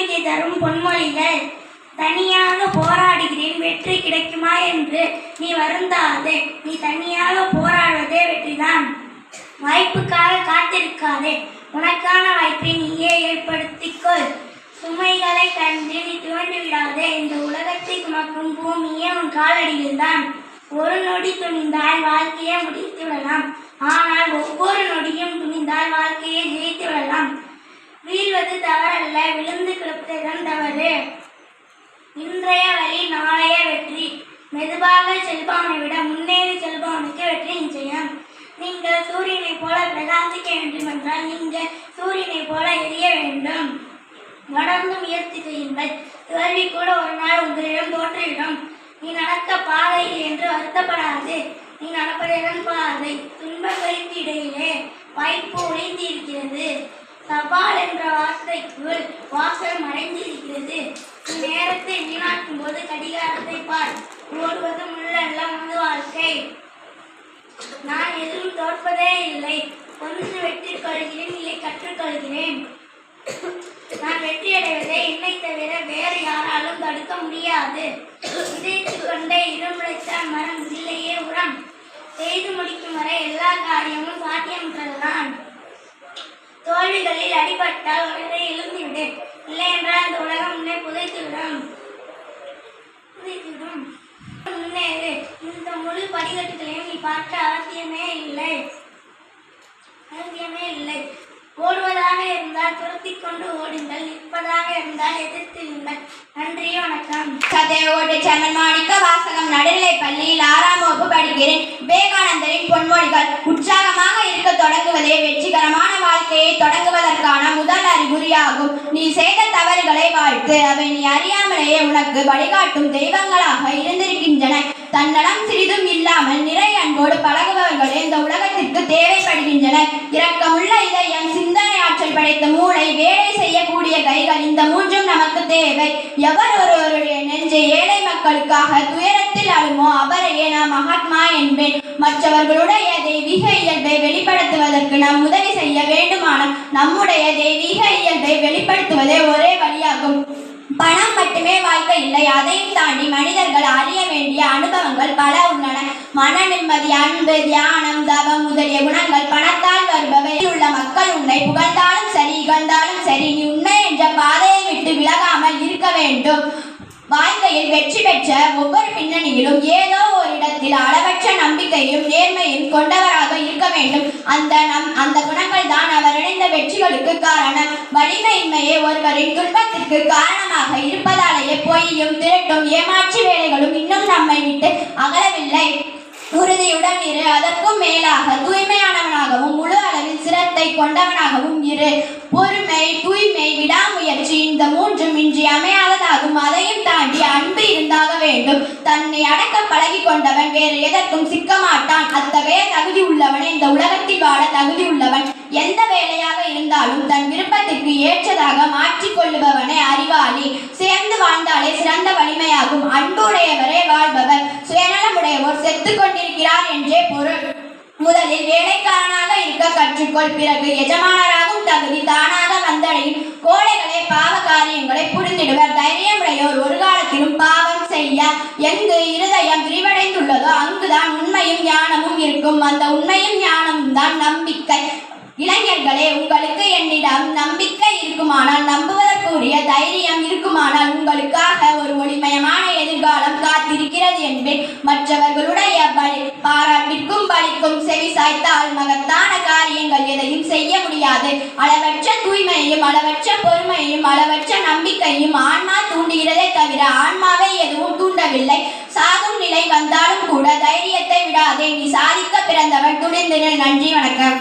நம்பிக்கை தரும் பொன்மொழிகள். தனியாக போராடுகிறேன், வெற்றி கிடைக்குமா என்று நீ வருந்தாதே. நீ தனியாக போராடுவதே வெற்றிதான். வாய்ப்புக்காக காத்திருக்காதே, உனக்கான வாய்ப்பை நீயே ஏற்படுத்திக்கொள். சுமைகளை கண்டு நீ துவண்டு விடாதே. இந்த உலகத்தை சுமக்கும் பூமியே உன் காலடியில்தான். ஒரு நொடி துணிந்தால் வாழ்க்கையை முடித்து விடலாம். ஆனால் ஒவ்வொரு நொடியும் துணிந்தால் வாழ்க்கையை ஜெயித்து விடலாம். வீழ்வது தவறல்ல, விழுந்து கிடப்பதுதான் தவறு. இன்றைய வழி நாளைய வெற்றி. மெதுவாக செல்பவனை விட முன்னேறி செல்பவனுக்கு வெற்றி நிச்சயம். நீங்கள் சூரியனை போல பிரகாசிக்க வேண்டும் என்றால் நீங்கள் சூரியனை போல எரிய வேண்டும். தொடர்ந்து முயற்சி செய்யுங்கள். தோல்வி கூட ஒரு நாள் உங்களிடம் தோன்றிவிடும். நீ நடக்க பாதை என்று வருத்தப்படாது. நீ நடப்பதுதான் பாதை. துன்பங்களுக்கு இடையிலே வாய்ப்பு ஒளிந்து இருக்கிறது. சவால் என்ற வார்த்தைக்குள் வாசல் மறைந்து இருக்கிறது. நேரத்தை வீணாக்கும் போது கடிகாரத்தை பார். ஓடுவது முள்ளல்ல, மது வாழ்க்கை. நான் எதுவும் தோற்பதே இல்லை. ஒன்று வெற்றிக் கொள்கிறேன், இல்லை கற்றுக்கொள்கிறேன். நான் வெற்றி அடைவதை என்னை தவிர வேறு யாராலும் தடுக்க முடியாது. விதைத்து கொண்டே இடமுளைத்த மரம் இல்லையே உரம். செய்து முடிக்கும் வரை எல்லா காரியமும் சாத்தியமற்றதுதான். தோல்விகளில் அடிபட்டால் உடனே எழுந்துவிடு. இல்லை என்றால் அந்த உலகம் உன்னை புதைத்துவிடும். முன்னேறு. இந்த முழு படிக்கட்டுகளையும் நீ பார்க்க அவசியமே இல்லை. ஓடுவதாக இருந்தால் துரத்தி கொண்டு ஓடுங்கள். நிற்பதாக இருந்தால் எதிர்த்திருங்கள். நன்றி, வணக்கம். சதையோடு செம்மன் மாணிக்க வாசகம். நடுநிலைப் பள்ளியில் 6ஆம் வகுப்பு படிக்கிறேன். விவேகானந்தரின் பொன்மொழிகள். உற்சாகமாக இருக்க தொடங்குவதே வெற்றிகரமான வாழ்க்கையை தொடங்குவதற்கான முதல் அறிகுறியாகும். நீ செய்த தவறுகளை வாழ்த்து. அவை நீ அறியாமலேயே உனக்கு வழிகாட்டும் தெய்வங்களாக இருந்திருக்கின்றன. தன்னலம் சிறிதும் இல்லாமல் நிறை அன்போடு பழகுபவர்களே இந்த உலகத்திற்கு தேவைப்படுகின்றனர். இரக்கமுள்ள இதயம், சிந்தனை ஆற்றல் படைத்த மூளை, வேலை செய்யக்கூடிய கைகள், இந்த மூன்றும் நமக்கு தேவை. எவர் ஒருவருடைய நெஞ்சை ஏழை மக்களுக்காக துயரத்தில் அழுமோ அவரையே நான் மகாத்மா என்பேன். மற்றவர்களுடைய தெய்வீக இயல்பை வெளிப்படுத்துவதற்கு நாம் உதவி செய்ய வேண்டுமானால் நம்முடைய தெய்வீக இயல்பை வெளிப்படுத்துவதே ஒரே வழியாகும். பணம் மட்டுமே வாழ்க்கை இல்லை. அதையும் தாண்டி மனிதர்கள் அறிய வேண்டிய அனுபவங்கள் பல உள்ளன. மன நிம்மதி, அன்பு, தியானம், தவம் முதலிய குணங்கள் பணத்தால் வருபவை. உள்ள மக்கள் உன்னை புகழ்ந்தாலும் சரி, இகழ்ந்தாலும் சரி, நீ உண்மை என்ற பாதையை விட்டு விலகாமல் இருக்க வேண்டும். வாழ்க்கையில் வெற்றி பெற்ற ஒவ்வொரு பின்னணியிலும் ஏதோ ஒரு இடத்தில் அளவற்ற நம்பிக்கையும் நேர்மையும் கொண்டவராக இருக்க வேண்டும். அந்த குணங்கள் தான் அவர் இணைந்த வெற்றிகளுக்கு காரணம். வலிமையின்மையே ஒருவரின் துன்பத்திற்கு காரணமாக இருப்பதாலேயே பொய்யும் திருட்டும் ஏமாற்று வேலைகளும் இன்னும் நம்மை விட்டு அகலவில்லை. உறுதியுடன் இரு. அதற்கும் மேலாக தூய்மையானவனாகவும் முழு அளவில் சிரத்தை கொண்டவனாகவும் இரு. பொறுமை, தூய்மை, விடாமுயற்சி, இந்த மூன்றும் இன்றி அமையாததாகும். அதையும் தாண்டி அன்பு இருந்தாக வேண்டும். தன்னை அடக்க பழகி கொண்டவன் வேறு எதற்கும் சிக்க மாட்டான். அத்தகைய தகுதி உள்ளவன் இந்த உலகத்தில் வாழ தகுதி உள்ளவன். எந்த வேலையாக இருந்தாலும் தன் விருப்பத்திற்கு ஏற்றதாக மாற்றிக்கொள்ளுபவனே அறிவாளி. சேர்ந்து வாழ்ந்தாலே சிறந்த வலிமையாகும். அன்புடையவரே வாழ்பவர். சுயநலமுடையவர் செத்து கொண்டிருக்கிறார் என்றே பொருள். முதலில் வேலைக்காரனாக இருக்க கற்றுக்கொள். பிறகு எஜமானராகும் தகுதி தானாக வந்தடையும். கோழைகளே பாவ காரியங்களை புரிந்திடுவர். தைரியமுடையோர் ஒரு காலத்திலும் பாவம் செய்ய. எங்கு இருதயம் விரிவடைந்துள்ளதோ அங்குதான் உண்மையும் ஞானமும் இருக்கும். அந்த உண்மையும் ஞானமும் தான் நம்பிக்கை. இளைஞர்களே, உங்களுக்கு என்னிடம் நம்பிக்கை இருக்குமானால், நம்புவதற்குரிய தைரியம் இருக்குமானால், உங்களுக்காக ஒரு ஒளிமயமான எதிர்காலம் காத்திருக்கிறது என்பேன். மற்றவர்களுடைய பாராட்டிற்கும் பலிக்கும் செவி சாய்த்தால் மகத்தான காரியங்கள் எதையும் செய்ய முடியாது. அளவற்ற தூய்மையையும் அளவற்ற பொறுமையையும் அளவற்ற நம்பிக்கையும் ஆன்மா தூண்டுகிறதே தவிர ஆன்மாவை எதுவும் தூண்டவில்லை. சாகும் நிலை வந்தாலும் கூட தைரியத்தை விடாதே. நீ சாதிக்க பிறந்தவன். துணிந்திரு. நன்றி, வணக்கம்.